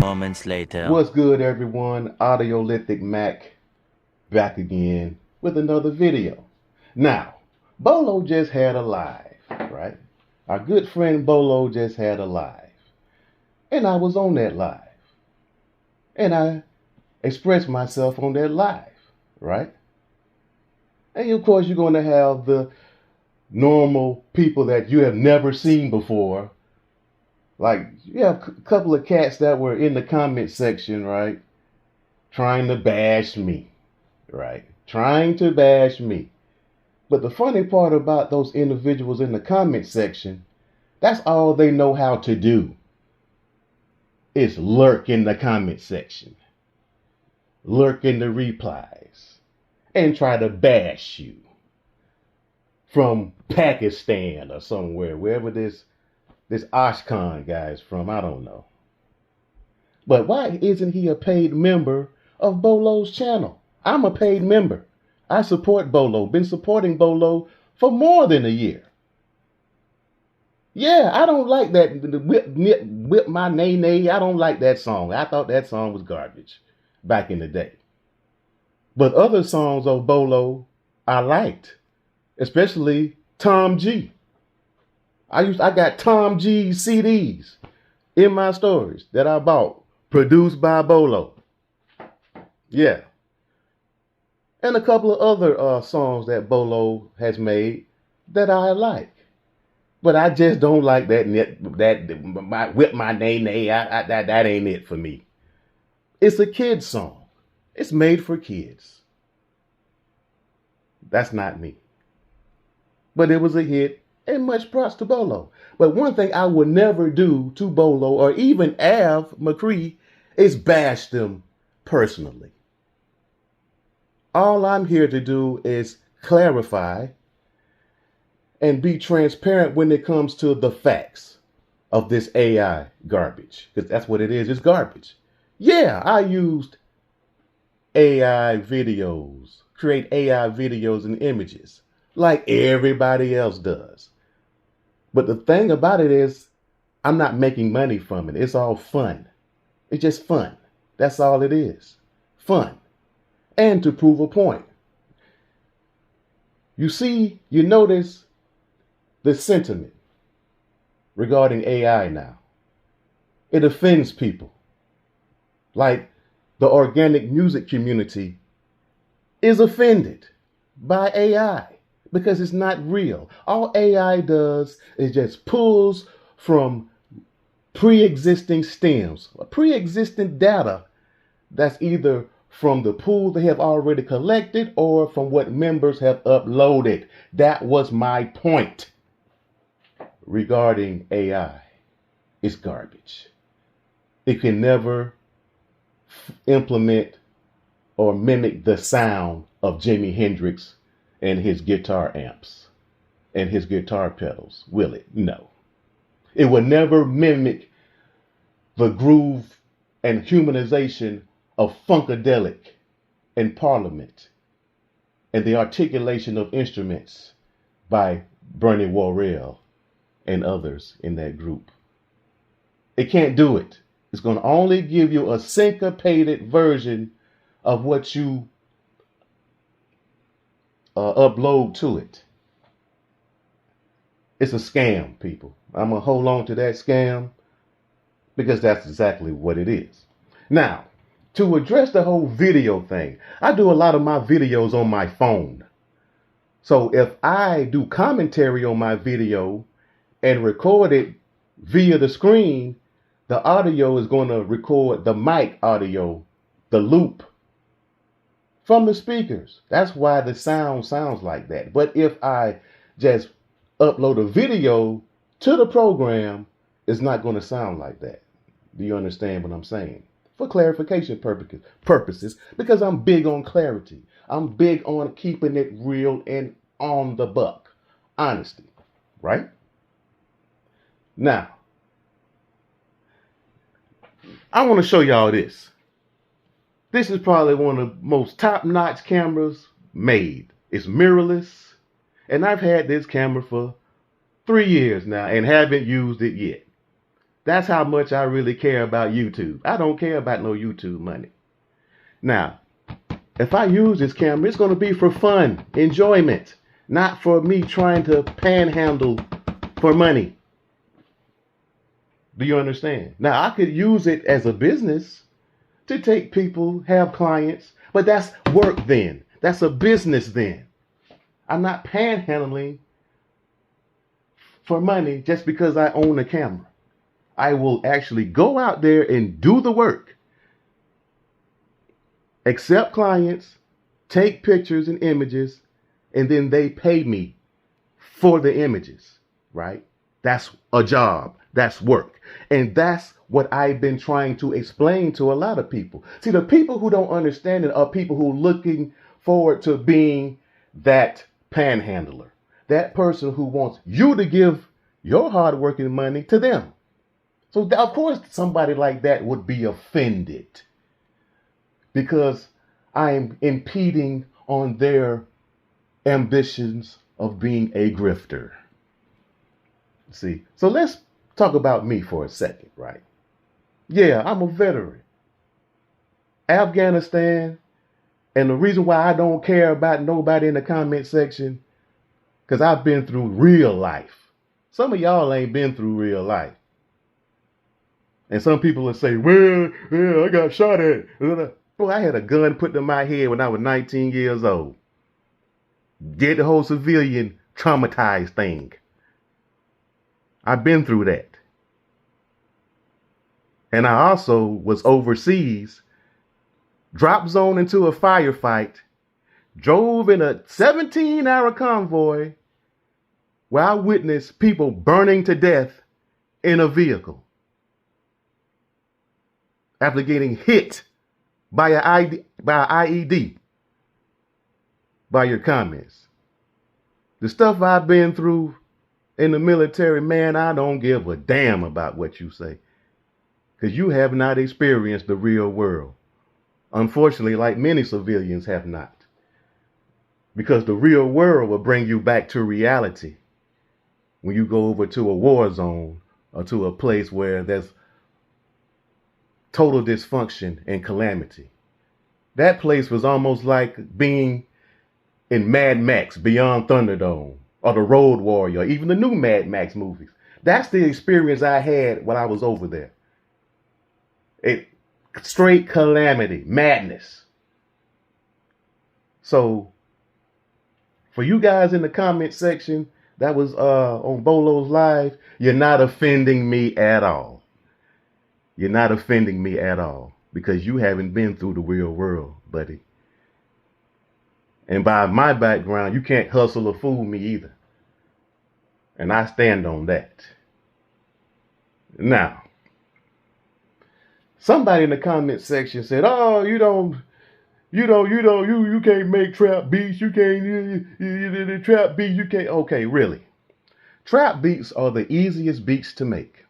moments later. What's good, everyone? Audiolithic Mac back again with another video. Now, Bolo just had a live, right? Our good friend Bolo just had a live. And I was on that live. And I expressed myself on that live, right? And of course, you're going to have the normal people that you have never seen before. Like, you have a couple of cats that were in the comment section, right? Trying to bash me, right? Trying to bash me. But the funny part about those individuals in the comment section, that's all they know how to do is lurk in the comment section, lurk in the replies, and try to bash you from Pakistan or somewhere, wherever this Ashkan guy is from, I don't know. But why isn't he a paid member of Bolo's channel? I'm a paid member. I support Bolo. Been supporting Bolo for more than a year. Yeah, I don't like that whip my nay nay. I don't like that song. I thought that song was garbage back in the day. But other songs of Bolo I liked, especially Tom G. I got Tom G CDs in my stories that I bought, produced by Bolo. Yeah. And a couple of other songs that Bolo has made that I like. But I just don't like that whip my nay nay. That ain't it for me. It's a kid's song. It's made for kids. That's not me. But it was a hit, and much props to Bolo. But one thing I would never do to Bolo or even Av McCree is bash them personally. All I'm here to do is clarify and be transparent when it comes to the facts of this AI garbage. Because that's what it is. It's garbage. Yeah, I used AI videos, create AI videos and images like everybody else does. But the thing about it is, I'm not making money from it. It's all fun. It's just fun. That's all it is. Fun. And to prove a point. You see, you notice the sentiment regarding AI now. It offends people. Like the organic music community is offended by AI because it's not real. All AI does is just pulls from pre-existing stems, pre-existing data that's either from the pool they have already collected or from what members have uploaded. That was my point regarding AI. It's garbage. It can never implement or mimic the sound of Jimi Hendrix and his guitar amps and his guitar pedals, will it? No. It will never mimic the groove and humanization of Funkadelic and Parliament and the articulation of instruments by Bernie Worrell and others in that group. It can't do it. It's going to only give you a syncopated version of what you upload to it. It's a scam, people. I'm going to hold on to that scam because that's exactly what it is. Now, to address the whole video thing, I do a lot of my videos on my phone. So if I do commentary on my video and record it via the screen, the audio is going to record the mic audio, the loop from the speakers. That's why the sound sounds like that. But if I just upload a video to the program, it's not going to sound like that. Do you understand what I'm saying? For clarification purposes, because I'm big on clarity. I'm big on keeping it real and on the buck. Honesty, right? Now, I want to show y'all this. This is probably one of the most top-notch cameras made. It's mirrorless, and I've had this camera for 3 years now and haven't used it yet. That's how much I really care about YouTube. I don't care about no YouTube money. Now, if I use this camera, it's going to be for fun, enjoyment, not for me trying to panhandle for money. Do you understand? Now, I could use it as a business to take people, have clients, but that's work then. That's a business then. I'm not panhandling for money just because I own a camera. I will actually go out there and do the work, accept clients, take pictures and images, and then they pay me for the images, right? That's a job. That's work. And that's what I've been trying to explain to a lot of people. See, the people who don't understand it are people who are looking forward to being that panhandler, that person who wants you to give your hardworking money to them. So, of course, somebody like that would be offended because I'm impeding on their ambitions of being a grifter. See, so let's talk about me for a second, right? Yeah, I'm a veteran. Afghanistan, and the reason why I don't care about nobody in the comment section, because I've been through real life. Some of y'all ain't been through real life. And some people will say, well, yeah, I got shot at. Bro, I had a gun put in my head when I was 19 years old. Get the whole civilian traumatized thing. I've been through that. And I also was overseas, drop zone into a firefight, drove in a 17-hour convoy where I witnessed people burning to death in a vehicle after getting hit by an IED, by your comments. The stuff I've been through in the military, man, I don't give a damn about what you say, because you have not experienced the real world. Unfortunately, like many civilians have not. Because the real world will bring you back to reality when you go over to a war zone or to a place where there's total dysfunction and calamity. That place was almost like being in Mad Max Beyond Thunderdome or The Road Warrior, or even the new Mad Max movies. That's the experience I had when I was over there. Straight calamity, madness. So for you guys in the comment section that was on Bolo's live, you're not offending me at all. You're not offending me at all because you haven't been through the real world, buddy. And by my background, you can't hustle or fool me either. And I stand on that. Now, somebody in the comment section said, "Oh, you can't make trap beats. You can't trap beats. You can't." Okay, really? Trap beats are the easiest beats to make.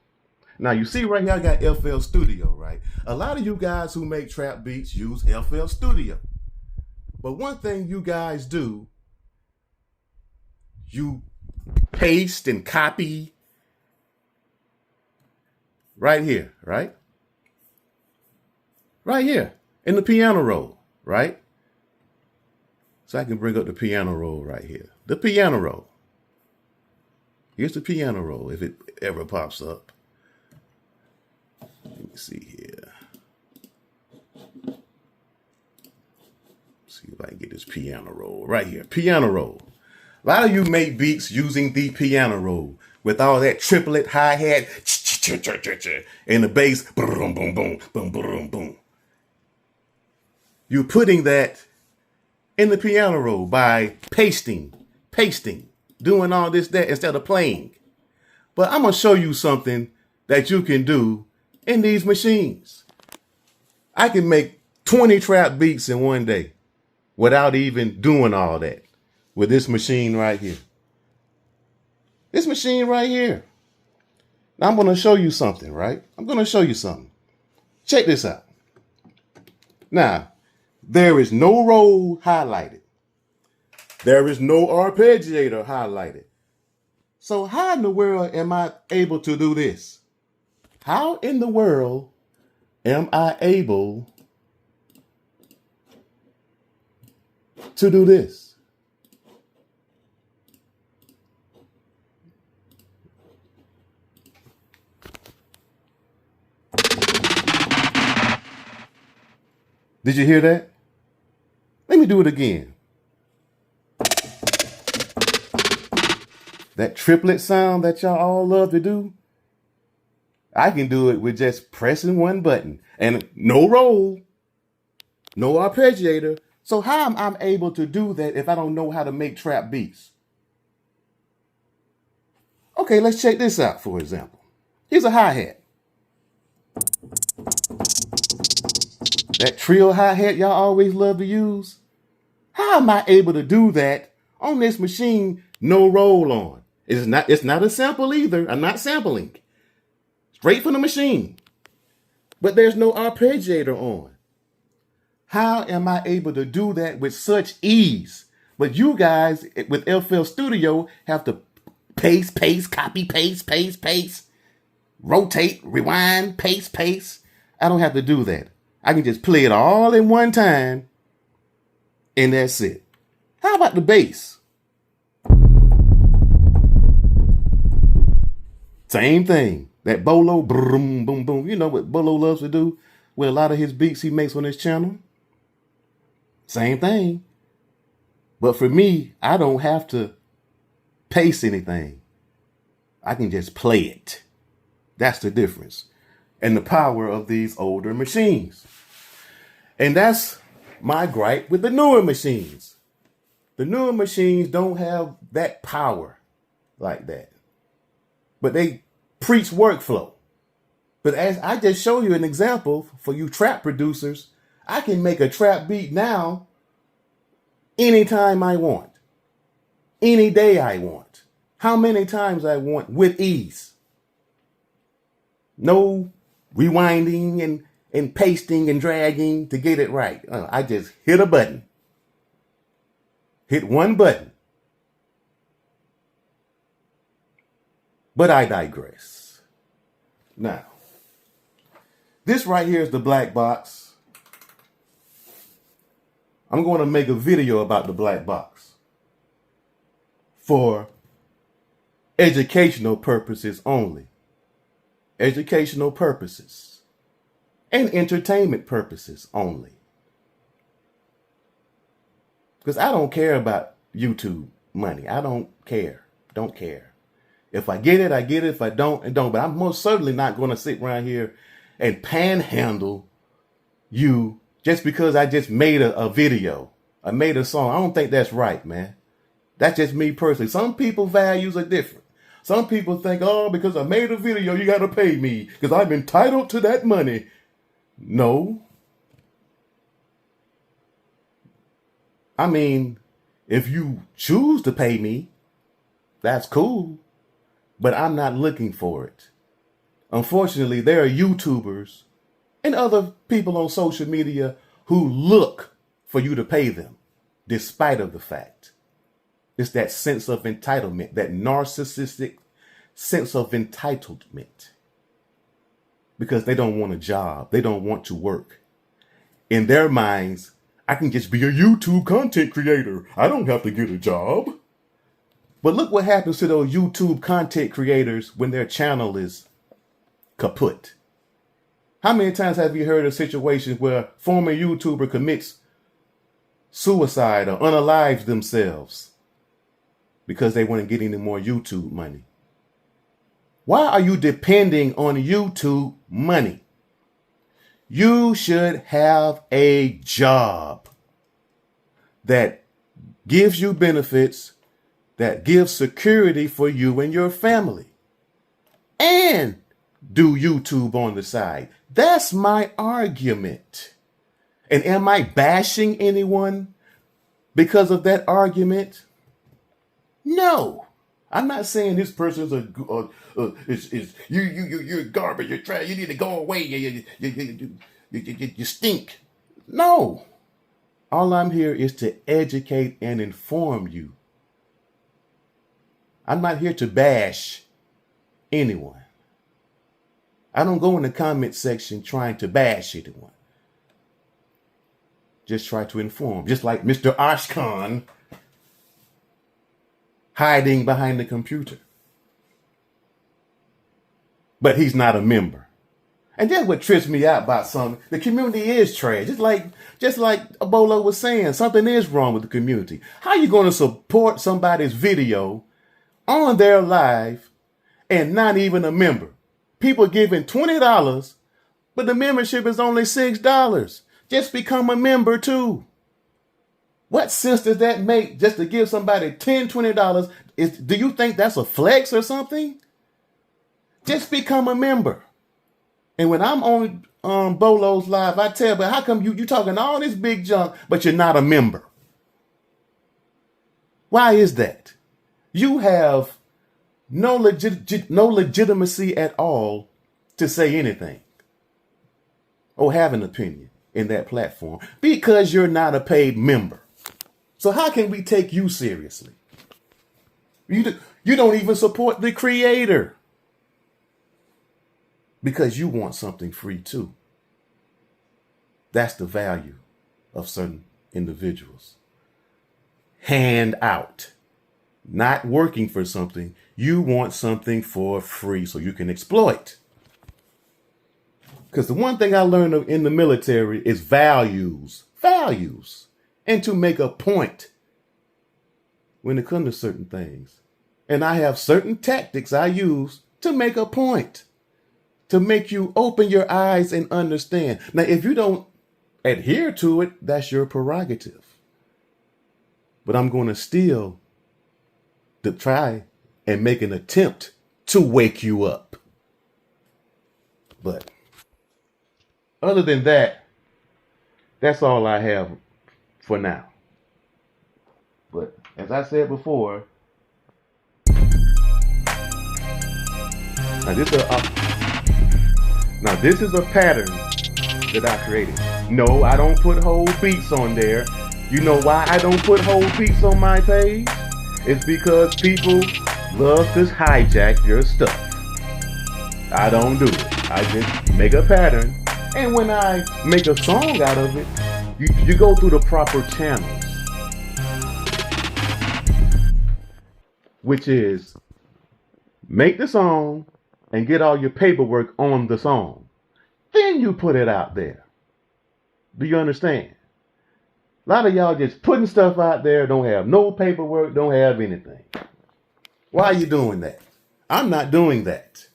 Now, you see right here, I got FL Studio, right? A lot of you guys who make trap beats use FL Studio. But one thing you guys do, you paste and copy right here, right? Right here in the piano roll, right? So I can bring up the piano roll right here. The piano roll. Here's the piano roll if it ever pops up. Let me see here. See if I can get this piano roll right here. Piano roll. A lot of you make beats using the piano roll with all that triplet hi-hat and the bass boom, boom, boom, boom, boom, boom. You're putting that in the piano roll by pasting, doing all this, that, instead of playing. But I'm going to show you something that you can do in these machines. I can make 20 trap beats in one day without even doing all that with this machine right here. This machine right here. Now I'm going to show you something, right? I'm going to show you something. Check this out. Now, there is no roll highlighted. There is no arpeggiator highlighted. So how in the world am I able to do this? How in the world am I able to do this? Did you hear that? Let me do it again. That triplet sound that y'all all love to do, I can do it with just pressing one button and no roll, no arpeggiator. So how am I able to do that if I don't know how to make trap beats? Okay, let's check this out, for example. Here's a hi-hat. That trill hi-hat y'all always love to use. How am I able to do that on this machine, no roll on? It's not a sample either. I'm not sampling. Straight from the machine. But there's no arpeggiator on. How am I able to do that with such ease? But you guys with FL Studio have to paste, copy, paste, rotate, rewind, paste. I don't have to do that. I can just play it all in one time and that's it. How about the bass? Same thing. That Bolo, boom, boom, boom. You know what Bolo loves to do with a lot of his beats he makes on his channel? Same thing. But for me, I don't have to paste anything. I can just play it. That's the difference. And the power of these older machines. And that's my gripe with the newer machines. The newer machines don't have that power like that. But they preach workflow. But as I just showed you an example for you trap producers, I can make a trap beat now anytime I want. Any day I want. How many times I want with ease. No rewinding and pasting and dragging to get it right. I just hit a button. Hit one button. But I digress. Now, this right here is the black box. I'm going to make a video about the black box for educational purposes only. Educational purposes and entertainment purposes only. Because I don't care about YouTube money. I don't care. Don't care. If I get it, I get it. If I don't, I don't. But I'm most certainly not going to sit around here and panhandle you just because I just made a video. I made a song. I don't think that's right, man. That's just me personally. Some people's values are different. Some people think, oh, because I made a video, you got to pay me because I'm entitled to that money. No. I mean, if you choose to pay me, that's cool. But I'm not looking for it. Unfortunately, there are YouTubers and other people on social media who look for you to pay them, despite of the fact. It's that sense of entitlement, that narcissistic sense of entitlement. Because they don't want a job. They don't want to work. In their minds, I can just be a YouTube content creator. I don't have to get a job. But look what happens to those YouTube content creators when their channel is kaput. How many times have you heard of situations where a former YouTuber commits suicide or unalives themselves because they weren't getting any more YouTube money? Why are you depending on YouTube money? You should have a job that gives you benefits, that gives security for you and your family, and do YouTube on the side. That's my argument. And am I bashing anyone because of that argument? No. I'm not saying this person's you're garbage, you're trash, you need to go away, you stink. No. All I'm here is to educate and inform you. I'm not here to bash anyone. I don't go in the comment section trying to bash anyone. Just try to inform. Just like Mr. Ashkan hiding behind the computer. But he's not a member. And that's what trips me out about something. The community is trash. Just like Bolo was saying, something is wrong with the community. How are you going to support somebody's video on their live and not even a member? People giving $20, but the membership is only $6. Just become a member too. What sense does that make just to give somebody $10, $20? Do you think that's a flex or something? Just become a member. And when I'm on Bolo's live, I tell, but how come you talking all this big junk, but you're not a member? Why is that? You have no legitimacy at all to say anything or have an opinion in that platform because you're not a paid member. So how can we take you seriously? You don't even support the creator because you want something free too. That's the value of certain individuals. Hand out, not working for something. You want something for free so you can exploit. Because the one thing I learned in the military is values, and to make a point when it comes to certain things. And I have certain tactics I use to make a point, to make you open your eyes and understand. Now, if you don't adhere to it, that's your prerogative. But I'm going to still try and make an attempt to wake you up. But other than that, that's all I have for now. But as I said before, now this is a pattern that I created. No, I don't put whole beats on there. You know why I don't put whole beats on my page? It's because people love to hijack your stuff. I don't do it. I just make a pattern. And when I make a song out of it, you go through the proper channels. Which is make the song and get all your paperwork on the song. Then you put it out there. Do you understand? A lot of y'all just putting stuff out there, don't have no paperwork, don't have anything. Why are you doing that? I'm not doing that.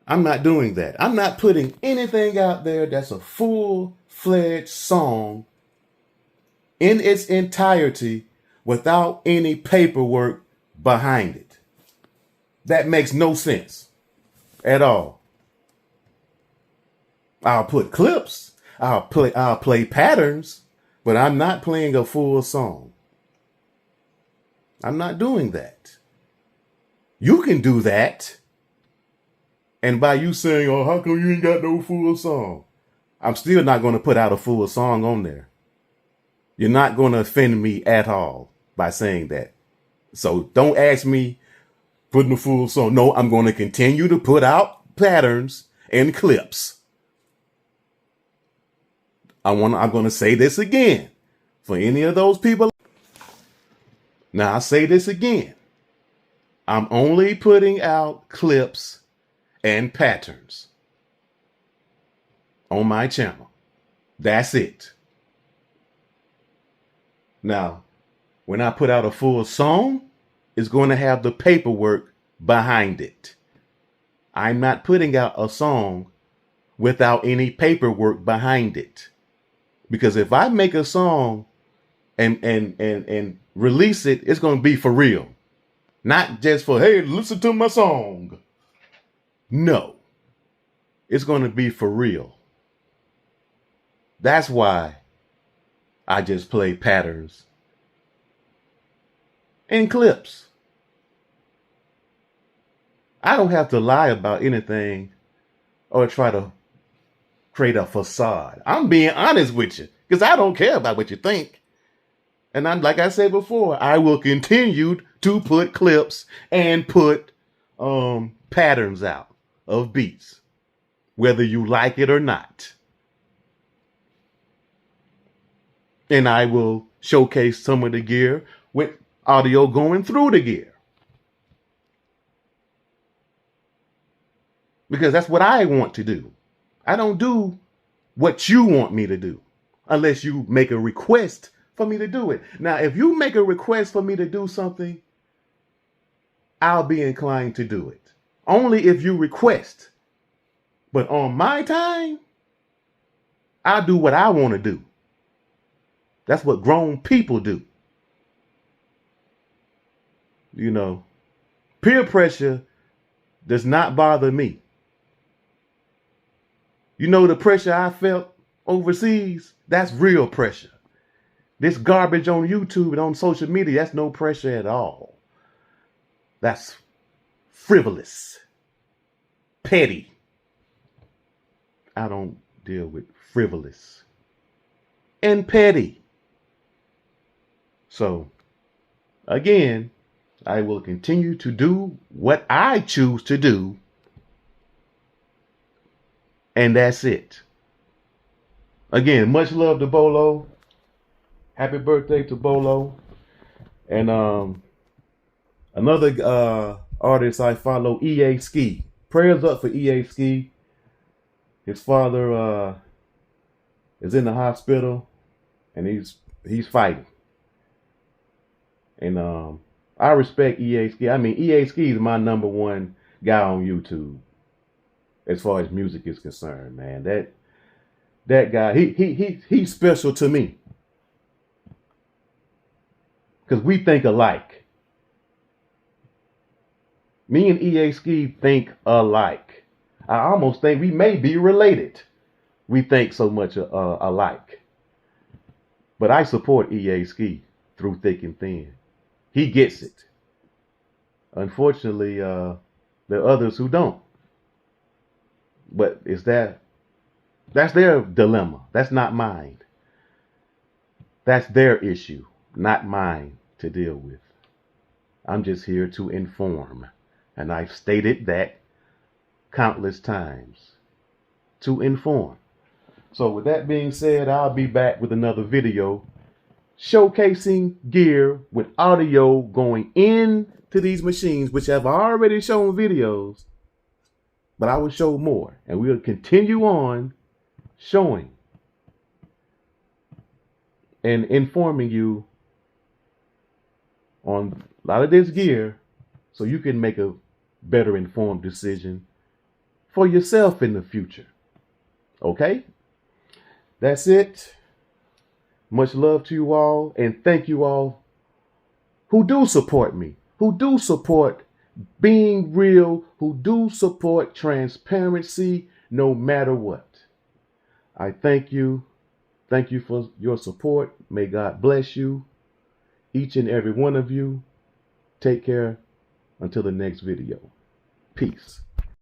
I'm not putting anything out there that's a full-fledged song in its entirety without any paperwork behind it. That makes no sense at all. I'll put clips, I'll play patterns, but I'm not playing a full song. I'm not doing that. You can do that. And by you saying, oh, how come you ain't got no full song? I'm still not going to put out a full song on there. You're not going to offend me at all by saying that. So don't ask me putting a full song. No, I'm going to continue to put out patterns and clips. I'm going to say this again for any of those people. Now I say this again. I'm only putting out clips and patterns on my channel. That's it. Now, when I put out a full song, it's going to have the paperwork behind it. I'm not putting out a song without any paperwork behind it. Because if I make a song and release it, it's going to be for real. Not just for, hey, listen to my song. No, it's going to be for real. That's why I just play patterns and clips. I don't have to lie about anything or try to create a facade. I'm being honest with you because I don't care about what you think. And I'm, like I said before, I will continue to put clips and put patterns out. of beats, whether you like it or not. And I will showcase some of the gear with audio going through the gear. Because that's what I want to do. I don't do what you want me to do unless you make a request for me to do it. Now, if you make a request for me to do something, I'll be inclined to do it. Only if you request. But on my time, I'll do what I want to do. That's what grown people do. You know, peer pressure does not bother me. You know the pressure I felt overseas? That's real pressure. This garbage on YouTube and on social media, that's no pressure at all. That's frivolous, petty. I don't deal with frivolous and petty. So, again, I will continue to do what I choose to do. And that's it. Again, much love to Bolo. Happy birthday to Bolo. And another artist I follow, EA Ski. Prayers up for EA Ski. His father is in the hospital and he's fighting. And I respect EA Ski. I mean, EA Ski is my number one guy on YouTube as far as music is concerned, man. That guy, he's special to me. Because we think alike. Me and EA Ski think alike. I almost think we may be related. We think so much alike. But I support EA Ski through thick and thin. He gets it. Unfortunately, there are others who don't. But that's their dilemma. That's not mine. That's their issue, not mine to deal with. I'm just here to inform. And I've stated that countless times. To inform. So with that being said, I'll be back with another video showcasing gear with audio going into these machines, which have already shown videos, but I will show more, and we'll continue on showing and informing you on a lot of this gear so you can make a better informed decision for yourself in the future. Okay? That's it. Much love to you all, and thank you all who do support me, who do support being real, who do support transparency no matter what. I thank you. Thank you for your support. May God bless you, each and every one of you. Take care until the next video. Peace.